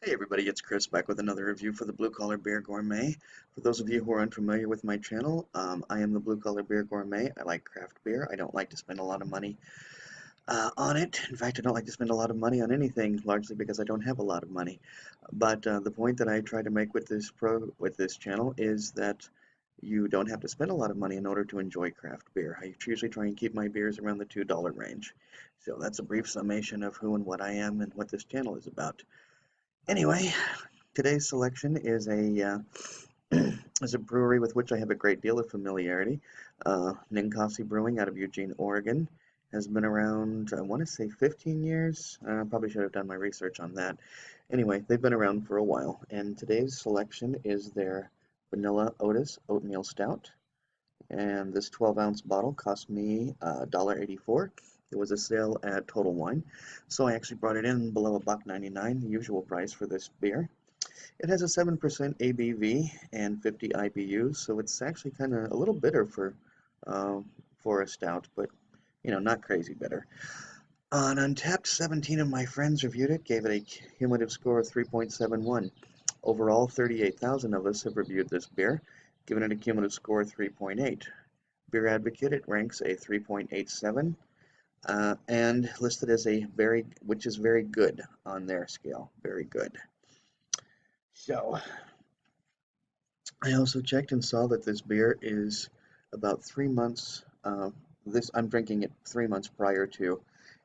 Hey everybody, it's Chris back with another review for the Blue Collar Beer Gourmet. For those of you who are unfamiliar with my channel, I am the Blue Collar Beer Gourmet. I like craft beer. I don't like to spend a lot of money on it. In fact, I don't like to spend a lot of money on anything, largely because I don't have a lot of money. But the point that I try to make with this channel is that you don't have to spend a lot of money in order to enjoy craft beer. I usually try and keep my beers around the $2 range. So that's a brief summation of who and what I am and what this channel is about. Anyway, today's selection is a is a brewery with which I have a great deal of familiarity. Ninkasi Brewing out of Eugene, Oregon, has been around, I want to say 15 years. I probably should have done my research on that. Anyway, they've been around for a while, and today's selection is their Vanilla Oatis Oatmeal Stout. And this 12-ounce bottle cost me $1.84. It was a sale at Total Wine, so I actually brought it in below $1.99, the usual price for this beer. It has a 7% ABV and 50 IBUs, so it's actually kind of a little bitter for a stout, but not crazy bitter. On Untapped, 17 of my friends reviewed it, gave it a cumulative score of 3.71. Overall, 38,000 of us have reviewed this beer, giving it a cumulative score of 3.8. Beer Advocate, it ranks a 3.87, and listed as which is very good on their scale, very good. So, I also checked and saw that this beer is about 3 months. I'm drinking it 3 months prior to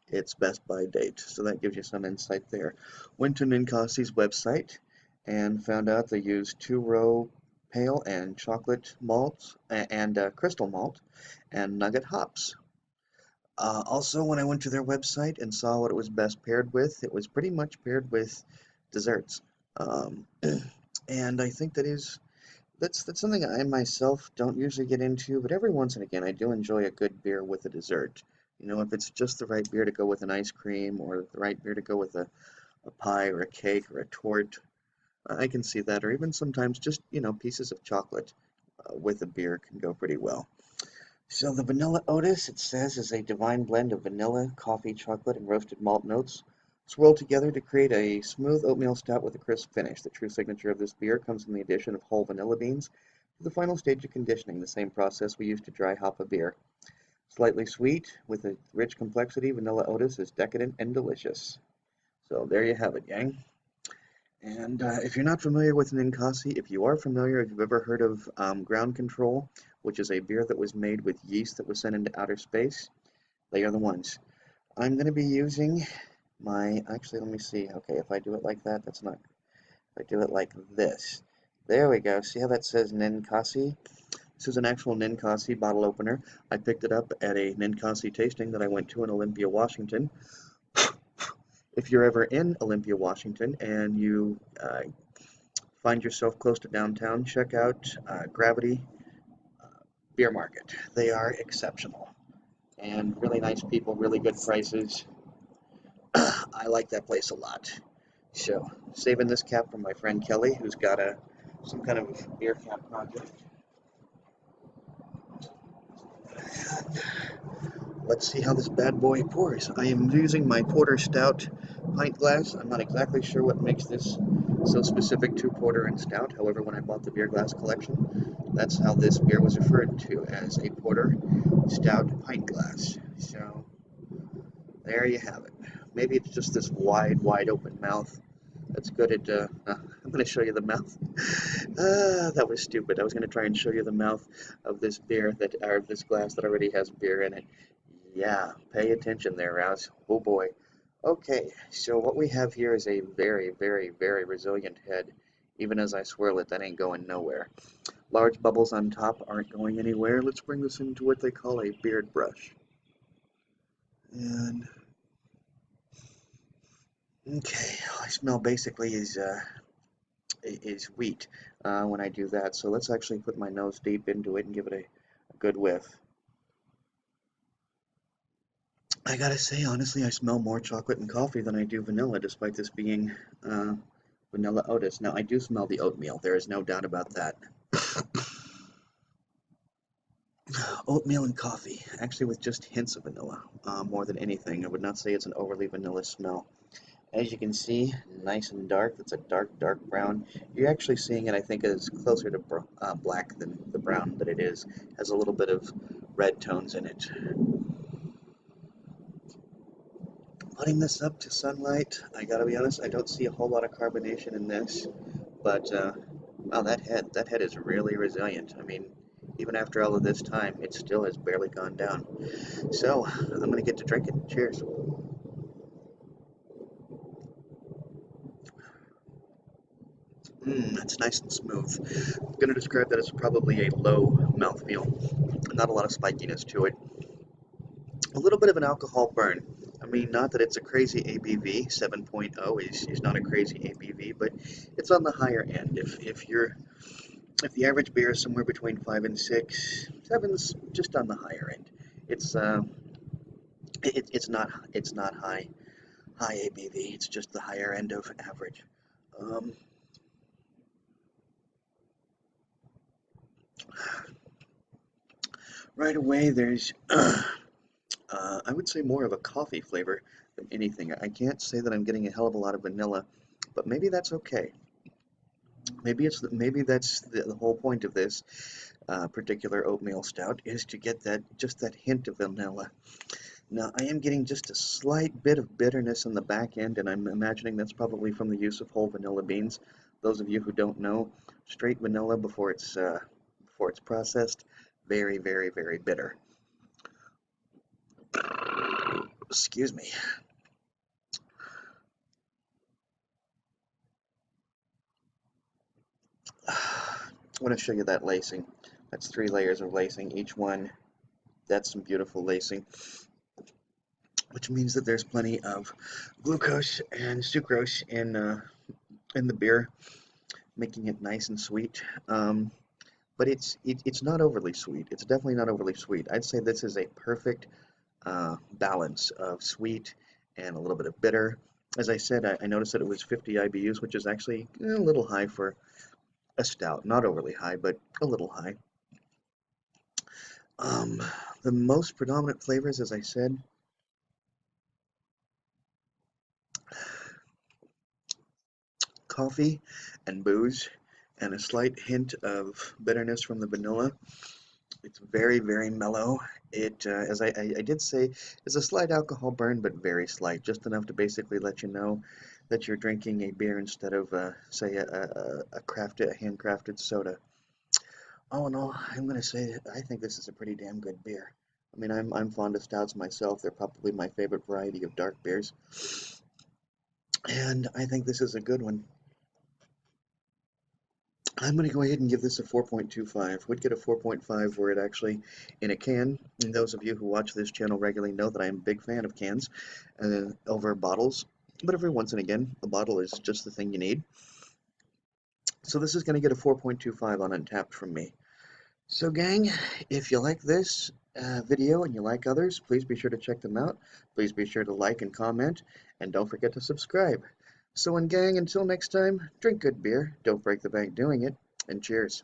its best by date, so that gives you some insight there. Went to Ninkasi's website and found out they use two-row pale and chocolate malts and crystal malt and nugget hops. Also, when I went to their website and saw what it was best paired with, it was pretty much paired with desserts. Um, and I think that's something I myself don't usually get into, but every once and again I do enjoy a good beer with a dessert. If it's just the right beer to go with an ice cream or the right beer to go with a pie or a cake or a torte, I can see that. Or even sometimes just, pieces of chocolate with a beer can go pretty well. So the Vanilla Oatis, it says, is a divine blend of vanilla, coffee, chocolate, and roasted malt notes swirled together to create a smooth oatmeal stout with a crisp finish. The true signature of this beer comes from the addition of whole vanilla beans to the final stage of conditioning, the same process we use to dry hop a beer. Slightly sweet, with a rich complexity, Vanilla Oatis is decadent and delicious. So there you have it, gang. And if you're not familiar with Ninkasi, if you are familiar, if you've ever heard of Ground Control, which is a beer that was made with yeast that was sent into outer space, they are the ones. I'm going to be using actually, let me see. Okay, if I do it like that, that's not, if I do it like this. There we go. See how that says Ninkasi? This is an actual Ninkasi bottle opener. I picked it up at a Ninkasi tasting that I went to in Olympia, Washington. If you're ever in Olympia, Washington, and you find yourself close to downtown, check out Gravity Beer Market. They are exceptional and really nice people, really good prices. I like that place a lot. So, saving this cap from my friend Kelly, who's got some kind of beer cap project. Let's see how this bad boy pours. I am using my Porter Stout pint glass. I'm not exactly sure what makes this so specific to Porter and Stout. However, when I bought the beer glass collection, that's how this beer was referred to, as a Porter Stout pint glass. So, there you have it. Maybe it's just this wide open mouth. That's good at, I'm going to show you the mouth. That was stupid. I was going to try and show you the mouth of this or this glass that already has beer in it. Yeah, pay attention there, Rouse. Oh boy. Okay, so what we have here is a very, very, very resilient head. Even as I swirl it, that ain't going nowhere. Large bubbles on top aren't going anywhere. Let's bring this into what they call a beard brush. And, okay, all I smell basically is wheat when I do that. So let's actually put my nose deep into it and give it a good whiff. I gotta say, honestly, I smell more chocolate and coffee than I do vanilla, despite this being Vanilla Oatis. Now, I do smell the oatmeal. There is no doubt about that. Oatmeal and coffee, actually with just hints of vanilla, more than anything. I would not say it's an overly vanilla smell. As you can see, nice and dark. It's a dark, dark brown. You're actually seeing it, I think, is closer to black than the brown that it is. Has a little bit of red tones in it. Putting this up to sunlight, I gotta be honest, I don't see a whole lot of carbonation in this, but wow, that head is really resilient. I mean, even after all of this time, it still has barely gone down. So, I'm gonna get to drinking. Cheers. That's nice and smooth. I'm gonna describe that as probably a low mouthfeel. Not a lot of spikiness to it. A little bit of an alcohol burn. I mean, not that it's a crazy ABV. 7.0 is not a crazy ABV, but it's on the higher end. If the average beer is somewhere between 5 and 6, seven's just on the higher end. It's it's not high ABV. It's just the higher end of average. Um, right away, there's I would say more of a coffee flavor than anything. I can't say that I'm getting a hell of a lot of vanilla, but maybe that's okay. Maybe that's the whole point of this particular oatmeal stout is to get that hint of vanilla. Now I am getting just a slight bit of bitterness on the back end, and I'm imagining that's probably from the use of whole vanilla beans. Those of you who don't know, straight vanilla before it's processed, very, very, very bitter. Excuse me. I want to show you that lacing. That's 3 layers of lacing. Each one, that's some beautiful lacing, which means that there's plenty of glucose and sucrose in the beer, making it nice and sweet. But it's not overly sweet. It's definitely not overly sweet. I'd say this is a perfect balance of sweet and a little bit of bitter. As I said, I noticed that it was 50 IBUs, which is actually a little high for a stout. Not overly high, but a little high. Um, the most predominant flavors, as I said, coffee and booze, and a slight hint of bitterness from the vanilla. It's very, very mellow. It, as I did say, is a slight alcohol burn, but very slight, just enough to basically let you know that you're drinking a beer instead of, say, a handcrafted soda. All in all, I'm going to say that I think this is a pretty damn good beer. I mean, I'm fond of stouts myself. They're probably my favorite variety of dark beers, and I think this is a good one. I'm going to go ahead and give this a 4.25. Would get a 4.5 were it actually in a can. And those of you who watch this channel regularly know that I'm a big fan of cans over bottles. But every once and again, a bottle is just the thing you need. So this is going to get a 4.25 on Untapped from me. So gang, if you like this video and you like others, please be sure to check them out. Please be sure to like and comment. And don't forget to subscribe. So, gang, until next time, drink good beer, don't break the bank doing it, and cheers.